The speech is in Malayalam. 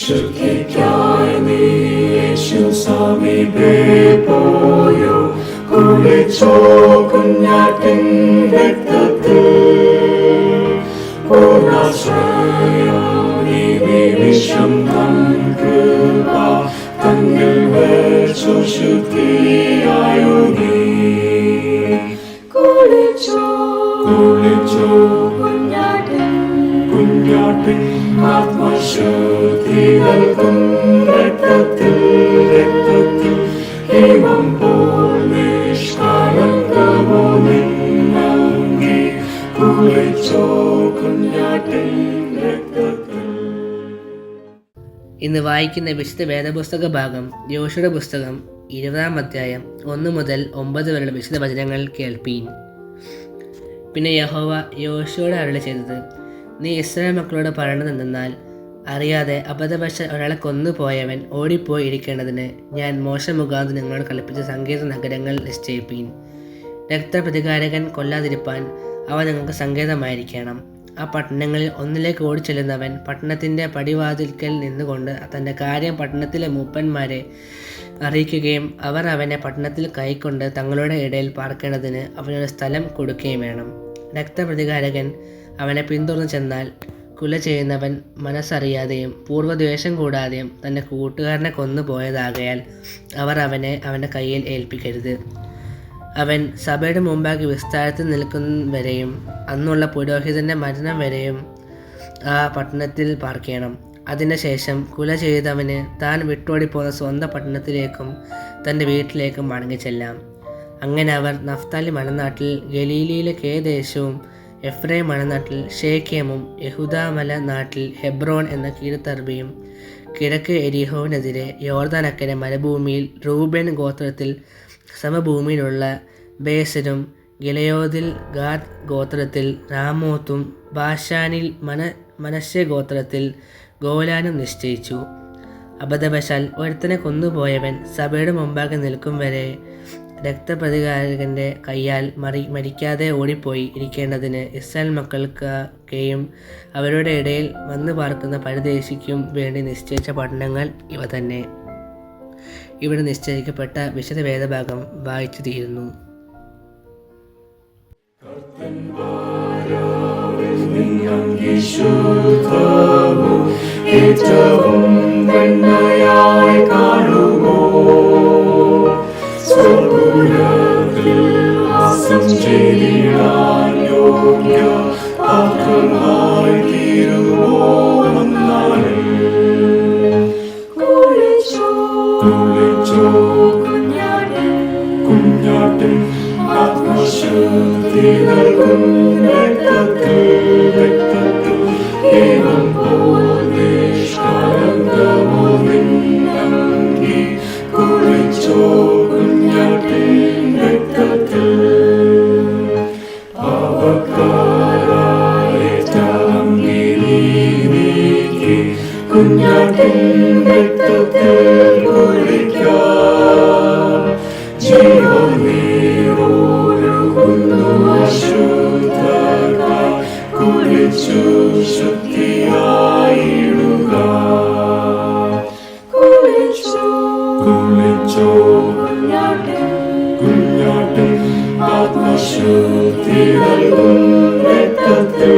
ശുദ്ധിക്കായി നീ യേശു സമീപേ പോയോ, കുളിച്ചോ കുഞ്ഞാട്ടിൻ രക്തത്തിൽ. പൂർണ്ണാശ്രയം നീ വിശ്വം തൻ കൃപ തന്നിൽ വെച്ചു ശുദ്ധിയായോ നീ. കുളിച്ചോ കുഞ്ഞാട്ടിൻ ആത്മശുദ്ധി നൽകും രക്തത്തിൽ. ഹേമം പോൽ നിഷ്കളങ്കമോ നിന്നങ്കി, കുളിച്ചോ കുഞ്ഞാട്ടിൻ രക്തത്തിൽ. ഇന്ന് വായിക്കുന്ന വിശുദ്ധ വേദപുസ്തക ഭാഗം യോശുവയുടെ പുസ്തകം 20-ാം അധ്യായം 1 മുതൽ 9 വരെയുള്ള വിശുദ്ധ വചനങ്ങൾ കേൾപ്പീൻ. പിന്നെ യഹോവ യോശുവയോട് അരുളി ചെയ്തത്, നീ ഇസ്രായേൽ മക്കളോട് പറയണതെന്നാൽ, അറിയാതെ അബദ്ധവശാൽ ഒരാളെ കൊന്നുപോയവൻ ഓടിപ്പോയി ഇരിക്കേണ്ടതിന് ഞാൻ മോശ മുഖാന്തരം നിങ്ങളോട് കൽപ്പിച്ച സങ്കേത നഗരങ്ങൾ നിശ്ചയിപ്പീൻ. രക്തപ്രതികാരകൻ കൊല്ലാതിരിപ്പാൻ അവ നിങ്ങൾക്ക് സങ്കേതമായിരിക്കണം. ആ പട്ടണങ്ങളിൽ ഒന്നിലേക്ക് ഓടിച്ചെല്ലുന്നവൻ പട്ടണത്തിൻ്റെ പടിവാതിൽക്കൽ നിന്നുകൊണ്ട് തൻ്റെ കാര്യം പട്ടണത്തിലെ മൂപ്പന്മാരെ അറിയിക്കുകയും അവർ അവനെ പട്ടണത്തിൽ കൈക്കൊണ്ട് തങ്ങളുടെ ഇടയിൽ പാർക്കേണ്ടതിന് അവനൊരു സ്ഥലം കൊടുക്കുകയും വേണം. രക്തപ്രതികാരകൻ അവനെ പിന്തുടർന്ന് ചെന്നാൽ, കുല ചെയ്യുന്നവൻ മനസ്സറിയാതെയും പൂർവ്വദ്വേഷം കൂടാതെയും തൻ്റെ കൂട്ടുകാരനെ കൊന്നുപോയതാകയാൽ അവർ അവനെ അവൻ്റെ കയ്യിൽ ഏൽപ്പിക്കരുത്. അവൻ സഭയുടെ മുമ്പാകെ വിസ്താരത്തിൽ നിൽക്കും വരെയും അന്നുള്ള പുരോഹിതൻ്റെ മരണം വരെയും ആ പട്ടണത്തിൽ പാർക്കണം. അതിനുശേഷം കുല ചെയ്തവന് താൻ വിട്ടോടിപ്പോകുന്ന സ്വന്തം പട്ടണത്തിലേക്കും തൻ്റെ വീട്ടിലേക്കും മടങ്ങിച്ചെല്ലാം. അങ്ങനെ അവർ നഫ്താലി മലനാട്ടിൽ ഗലീലയിലെ കേദേശവും എഫ്രൈം മലനാട്ടിൽ ഷേഖേമും യഹൂദാമല നാട്ടിൽ ഹെബ്രോൻ എന്ന കീഴ്ത്തർബയും കിഴക്ക് എരിഹോവിനെതിരെ യോർദാനക്കരെ മരുഭൂമിയിൽ റൂബേൻ ഗോത്രത്തിൽ സമഭൂമിയിലുള്ള ബേസരും ഗിലെയോദിൽ ഗാദ് ഗോത്രത്തിൽ റാമോത്തും ബാഷാനിൽ മനശ്ശെ ഗോത്രത്തിൽ ഗോലാനും നിശ്ചയിച്ചു. അബദ്ധവശാൽ ഒരുത്തനെ കൊന്നുപോയവൻ സഭയുടെ മുമ്പാകെ നിൽക്കും വരെ രക്തപ്രതികാരകൻ്റെ കയ്യാൽ മരിക്കാതെ ഓടിപ്പോയി ഇരിക്കേണ്ടതിന് ഇസ്രായേൽ മക്കൾക്കൊക്കെയും അവരുടെ ഇടയിൽ വന്നു പാർക്കുന്ന പരദേശിക്കും വേണ്ടി നിശ്ചയിച്ച പട്ടണങ്ങൾ ഇവ തന്നെ. ഇവിടെ നിശ്ചയിക്കപ്പെട്ട വിശുദ്ധ വേദഭാഗം വായിച്ചു തീരുന്നു. കുഞ്ഞാട്ടിൻ ആത്മശുദ്ധി നൽകും രക്തത്തിൽ. ഹേമം പോൽ നിഷ്കളങ്കമോ നിന്നങ്കി, കുളിച്ചോ കുഞ്ഞാട്ടിൻ രക്തത്തിൽ. പാപക്കാരായ അങ്കി നീക്കി കുഞ്ഞാട്ടിൻ രക്തത്തിൽ കുളിക്കാം. ജീവനീരൊഴുകുന്നു അശുദ്ധരായി, കുളിച്ചു ശുദ്ധിയായിടുക. കുളിച്ചോ കുഞ്ഞാട്ടിൻ ആത്മശുദ്ധി നൽകും രക്തത്തിൽ.